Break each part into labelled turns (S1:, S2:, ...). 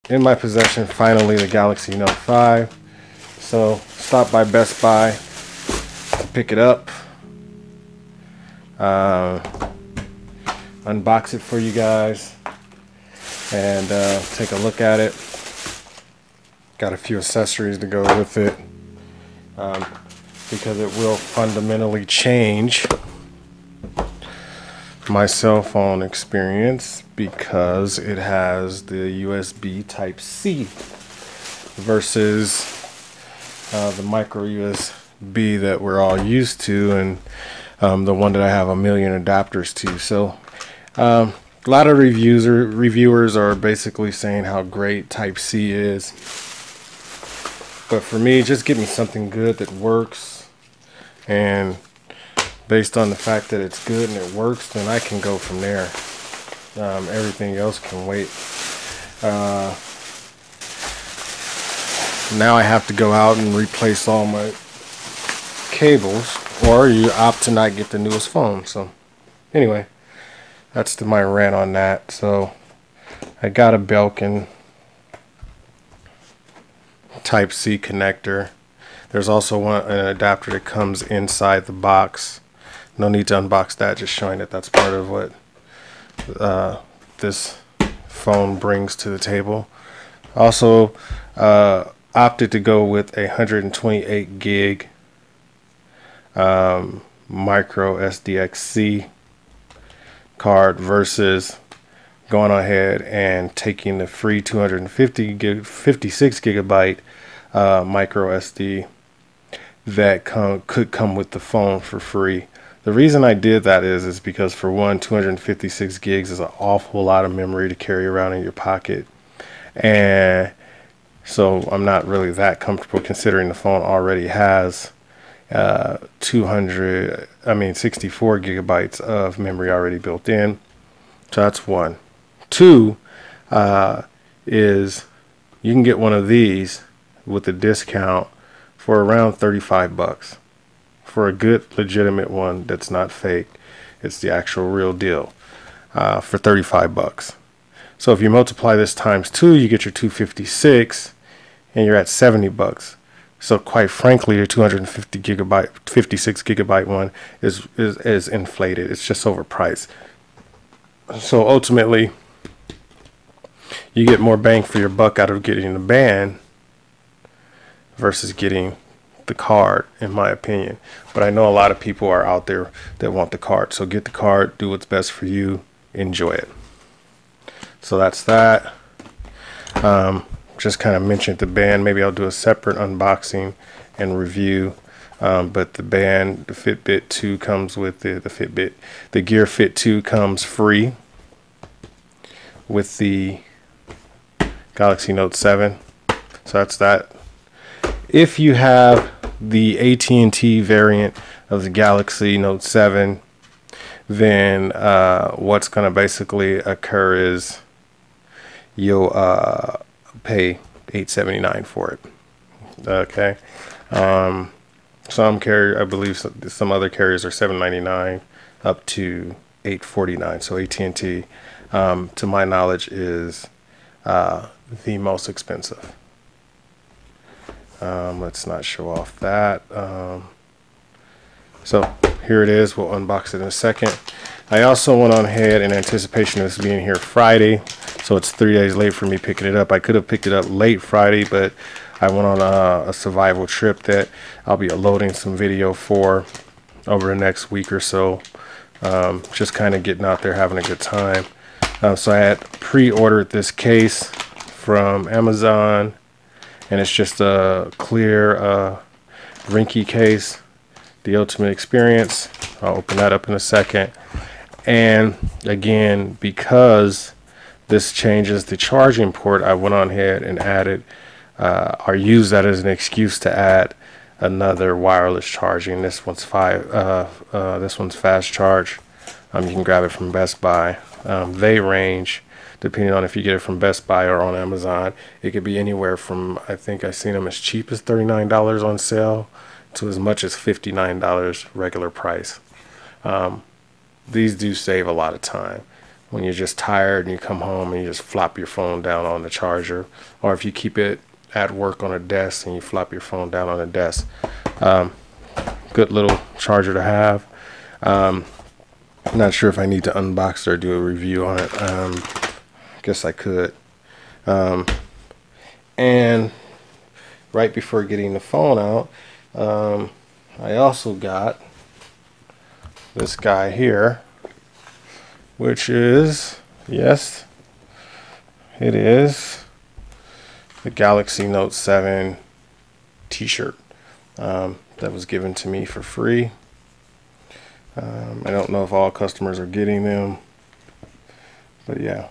S1: in my possession, finally, the Galaxy Note 5. So stop by Best Buy to pick it up, unbox it for you guys, and take a look at it. Got a few accessories to go with it, because it will fundamentally change my cell phone experience, because it has the USB Type-C versus the micro USB that we're all used to, and the one that I have a million adapters to. So a lot of reviewers are basically saying how great Type-C is, but for me, just give me something good that works, and based on the fact that it's good and it works, then I can go from there. Everything else can wait. Now I have to go out and replace all my cables, or you opt to not get the newest phone. So anyway, that's my rant on that. So I got a Belkin Type-C connector. There's also an adapter that comes inside the box. No need to unbox that, just showing that that's part of what this phone brings to the table. Also opted to go with a 128 gig micro SDXC card versus going ahead and taking the free 56 gigabyte micro SD that could come with the phone for free. The reason I did that is because, for one, 256 gigs is an awful lot of memory to carry around in your pocket, and so I'm not really that comfortable, considering the phone already has 64 gigabytes of memory already built in. So that's one. Two is you can get one of these with a discount for around 35 bucks. For a good legitimate one that's not fake, it's the actual real deal, for 35 bucks. So if you multiply this times 2, you get your 256, and you're at 70 bucks. So quite frankly, your 56 gigabyte one is inflated. It's just overpriced. So ultimately, you get more bang for your buck out of getting the band versus getting the card, in my opinion. But I know a lot of people are out there that want the card, so get the card, do what's best for you, enjoy it. So that's that. Just kind of mentioned the band. Maybe I'll do a separate unboxing and review, but the band, the Fitbit 2 comes with the Gear Fit 2 comes free with the Galaxy Note 7. So that's that. If you have the AT&T variant of the Galaxy Note 7, then what's going to basically occur is you'll pay $879 for it. Okay. Some carrier, I believe some other carriers are $799 up to $849. So AT&T, to my knowledge, is the most expensive. Let's not show off that. So here it is. We'll unbox it in a second. I also went on ahead in anticipation of this being here Friday, so it's 3 days late for me picking it up. I could have picked it up late Friday, but I went on a survival trip that I'll be loading some video for over the next week or so. Just kind of getting out there, having a good time. So I had pre-ordered this case from Amazon, and it's just a clear Rinky case, the ultimate experience. I'll open that up in a second. And again, because this changes the charging port, I went on ahead and added or used that as an excuse to add another wireless charging. This one's fast charge. You can grab it from Best Buy. They range, depending on if you get it from Best Buy or on Amazon, it could be anywhere from, I think I've seen them as cheap as $39 on sale to as much as $59 regular price. These do save a lot of time. when you're just tired and you come home and you just flop your phone down on the charger, or if you keep it at work on a desk and you flop your phone down on a desk. Good little charger to have. I'm not sure if I need to unbox it or do a review on it. Guess I could. And right before getting the phone out, I also got this guy here, which is, yes, it is the Galaxy Note 7 t-shirt that was given to me for free. I don't know if all customers are getting them, but yeah.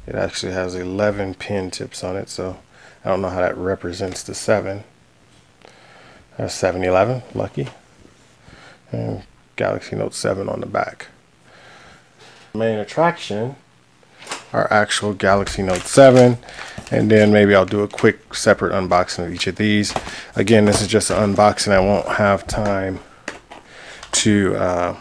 S1: It actually has 11 pin tips on it, so I don't know how that represents the 7. That's 7-Eleven, lucky. And Galaxy Note 7 on the back. Main attraction, our actual Galaxy Note 7, and then maybe I'll do a quick separate unboxing of each of these. Again, this is just an unboxing. I won't have time to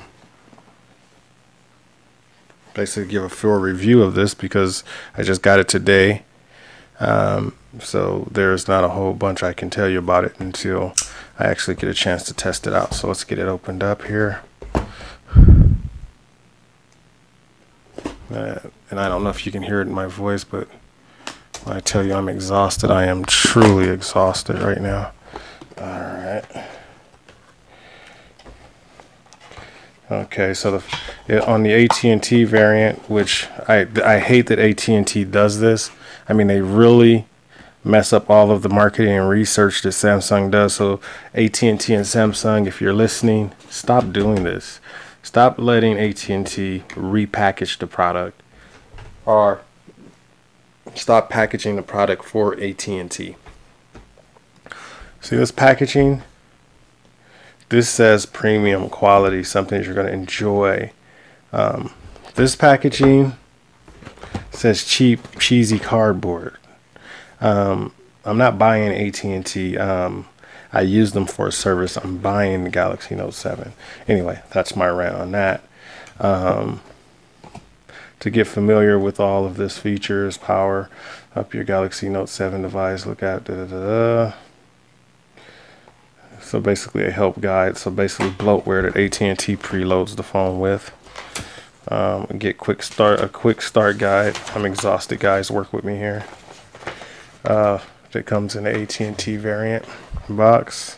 S1: basically give a full review of this because I just got it today. So there's not a whole bunch I can tell you about it until I actually get a chance to test it out. So let's get it opened up here. And I don't know if you can hear it in my voice, but when I tell you I'm exhausted, I am truly exhausted right now. All right. Okay, so on the AT&T variant, which I hate that AT&T does this. I mean, they really mess up all of the marketing and research that Samsung does. So AT&T and Samsung, if you're listening, stop doing this. Stop letting AT&T repackage the product, or stop packaging the product for AT&T. See this packaging? This says premium quality, something that you're going to enjoy. This packaging says cheap, cheesy cardboard. I'm not buying AT&T. I use them for a service. I'm buying the Galaxy Note 7. Anyway, that's my rant on that. To get familiar with all of this features, power up your Galaxy Note 7 device, look at So basically a help guide. So basically bloatware that AT&T preloads the phone with. Get a quick start guide. I'm exhausted, guys. Work with me here. That comes in the AT&T variant box.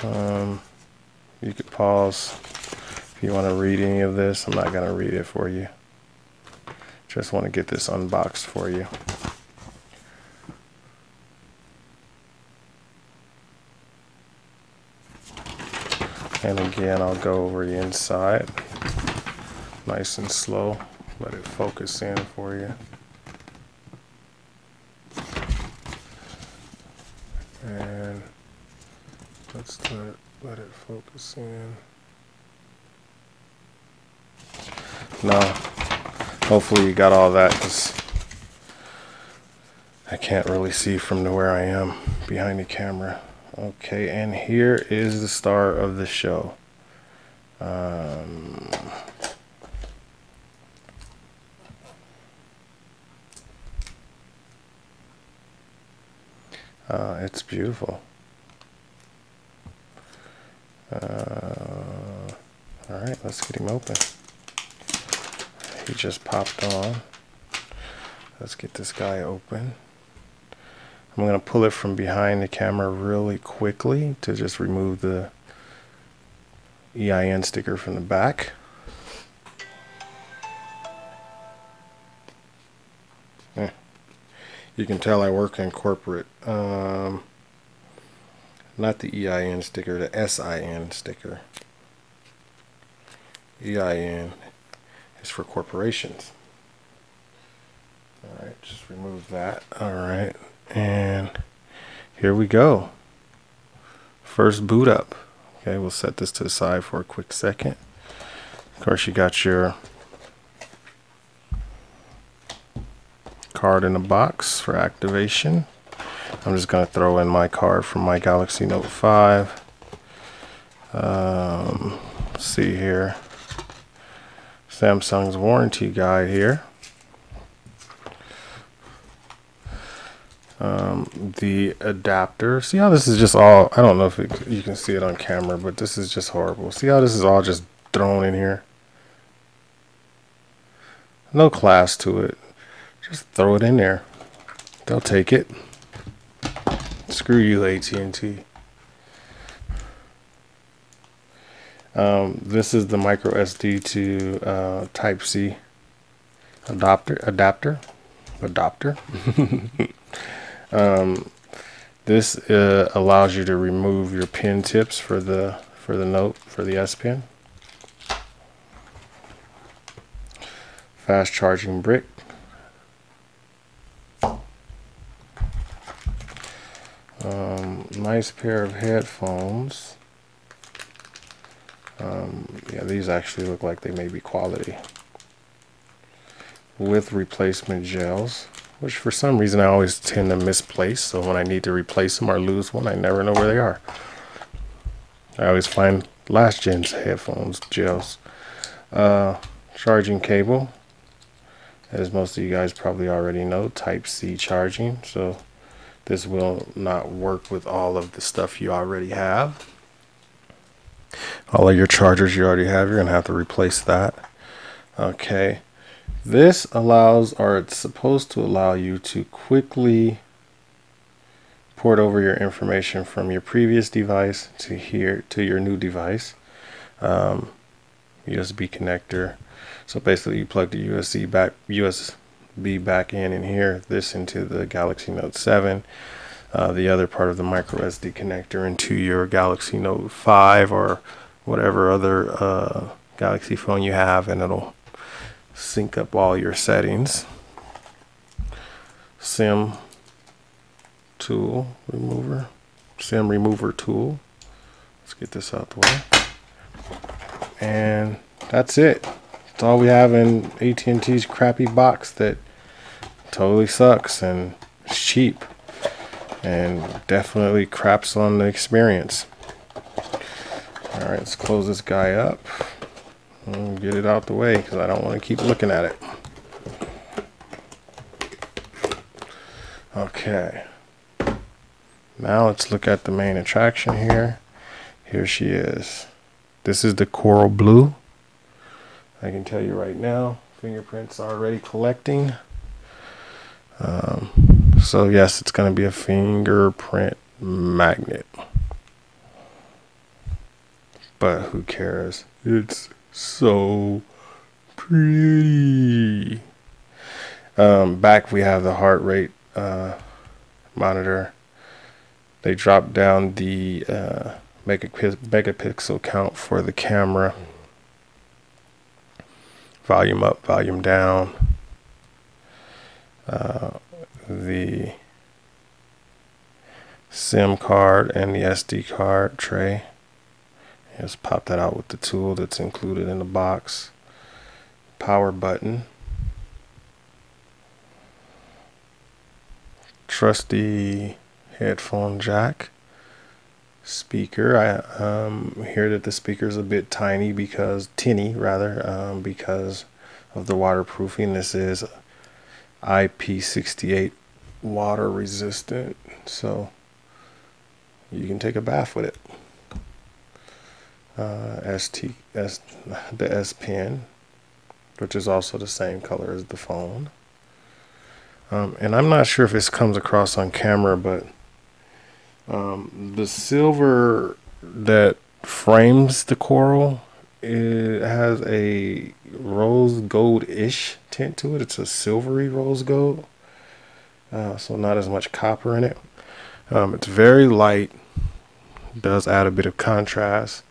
S1: You could pause if you want to read any of this. I'm not going to read it for you. Just want to get this unboxed for you. And again, I'll go over the inside. Nice and slow. Let it focus in for you. And let's let it focus in. Now, hopefully you got all that, because I can't really see from where I am behind the camera. Okay, and here is the star of the show. It's beautiful. Alright, let's get him open. He just popped on. Let's get this guy open. I'm going to pull it from behind the camera really quickly to just remove the EIN sticker from the back. You can tell I work in corporate. Not the EIN sticker, the SIN sticker. EIN is for corporations. Alright, just remove that. Alright, and here we go. First boot up. Okay, we'll set this to the side for a quick second. Of course, you got your card in the box for activation. I'm just going to throw in my card from my Galaxy Note 5. Let's see here. Samsung's warranty guide here. The adapter. See how this is just all, I don't know if you can see it on camera, but this is just horrible. See how this is all just thrown in here? No class to it. Just throw it in there. They'll take it. Screw you, AT&T. This is the micro SD to Type-C adapter. This allows you to remove your pin tips for the S Pen. Fast charging brick. Nice pair of headphones. Yeah, these actually look like they may be quality. With replacement gels, which for some reason I always tend to misplace, so when I need to replace them or lose one, I never know where they are. I always find last gen's headphones gels. Charging cable, as most of you guys probably already know, Type-C charging, so this will not work with all of the stuff you already have. All of your chargers you already have, you're gonna have to replace that. Okay. This allows, or it's supposed to allow you to quickly port over your information from your previous device to here to your new device. USB connector. So basically you plug the USB back in here, this into the Galaxy Note 7, the other part of the micro SD connector into your Galaxy Note 5 or whatever other Galaxy phone you have, and it'll sync up all your settings. SIM remover tool. Let's get this out the way. And that's it. That's all we have in AT&T's crappy box that totally sucks and is cheap and definitely craps on the experience. All right, let's close this guy up and get it out the way because I don't want to keep looking at it. Okay, now let's look at the main attraction here. Here she is. This is the coral blue. I can tell you right now, fingerprints are already collecting. So yes, it's going to be a fingerprint magnet. But who cares? It's so pretty. Back we have the heart rate monitor. They dropped down the megapixel count for the camera. Volume up, volume down. The SIM card and the SD card tray. Just pop that out with the tool that's included in the box. Power button. Trusty headphone jack. Speaker. I hear that the speaker is a bit tinny because of the waterproofing. This is IP68 water resistant, so you can take a bath with it. The S Pen, which is also the same color as the phone. And I'm not sure if this comes across on camera, but the silver that frames the coral, it has a rose gold-ish tint to it. It's a silvery rose gold, so not as much copper in it. It's very light, does add a bit of contrast.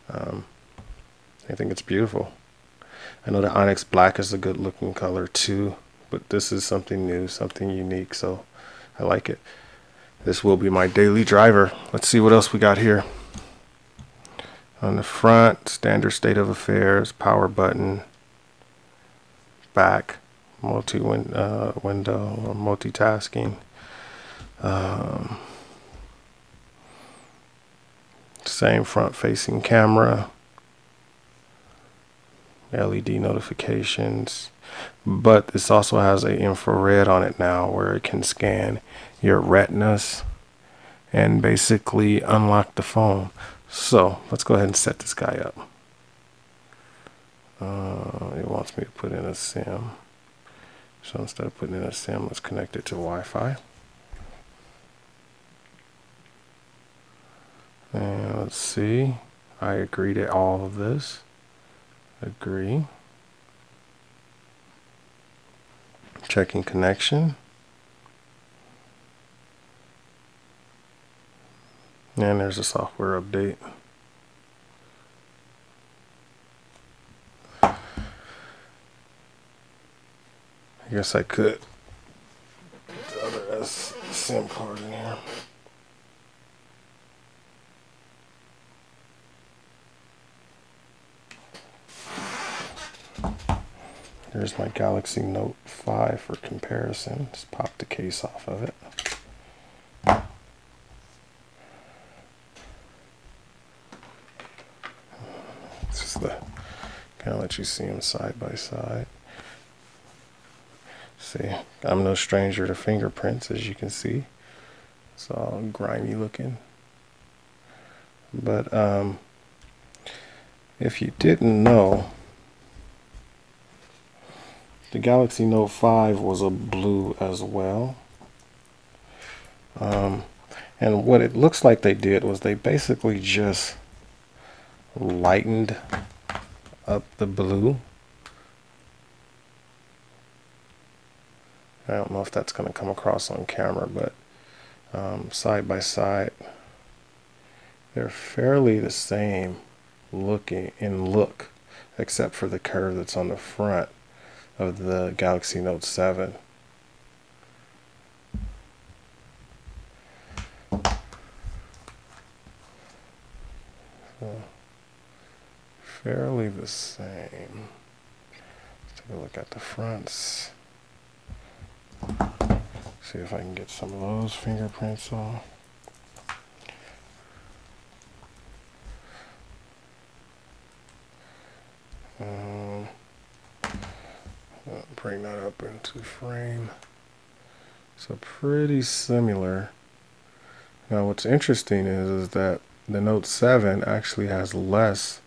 S1: I think it's beautiful. I know the Onyx Black is a good looking color too, but this is something new, something unique, so I like it. This will be my daily driver. Let's see what else we got here. On the front, standard state of affairs, power button, back, window or multitasking. Same front facing camera, LED notifications, but this also has an infrared on it now where it can scan your retinas and basically unlock the phone. So let's go ahead and set this guy up. It wants me to put in a SIM. So instead of putting in a SIM, let's connect it to Wi-Fi. And let's see. I agree to all of this. Agree. Checking connection. And there's a software update. I guess I could put the other SIM card in here. Here's my Galaxy Note 5 for comparison. Just pop the case off of it. Just kind of let you see them side by side. See, I'm no stranger to fingerprints, as you can see. It's all grimy looking. But if you didn't know, the Galaxy Note 5 was a blue as well. And what it looks like they did was they basically just lightened up the blue. I don't know if that's going to come across on camera, but side by side, they're fairly the same looking in look, except for the curve that's on the front of the Galaxy Note 7. So, fairly the same. Let's take a look at the fronts. See if I can get some of those fingerprints off. Bring that up into frame. So pretty similar. Now what's interesting is that the Note 7 actually has less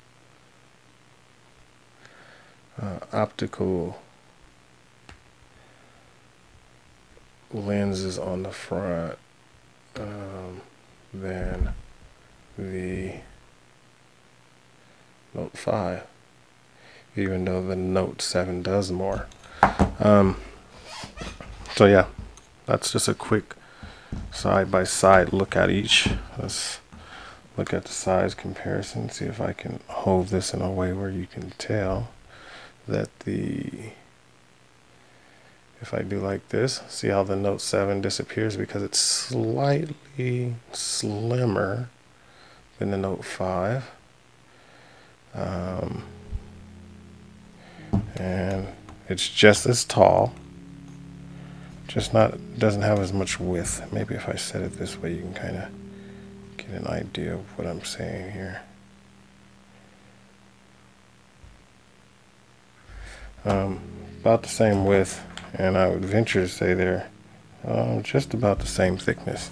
S1: optical lenses on the front than the Note 5, even though the Note 7 does more. So yeah, that's just a quick side-by-side look at each. Let's look at the size comparison, see if I can hold this in a way where you can tell that if I do like this, see how the Note 7 disappears because it's slightly slimmer than the Note 5. And it's just as tall, just doesn't have as much width. Maybe if I set it this way, you can kind of get an idea of what I'm saying here. About the same width, and I would venture to say they're just about the same thickness.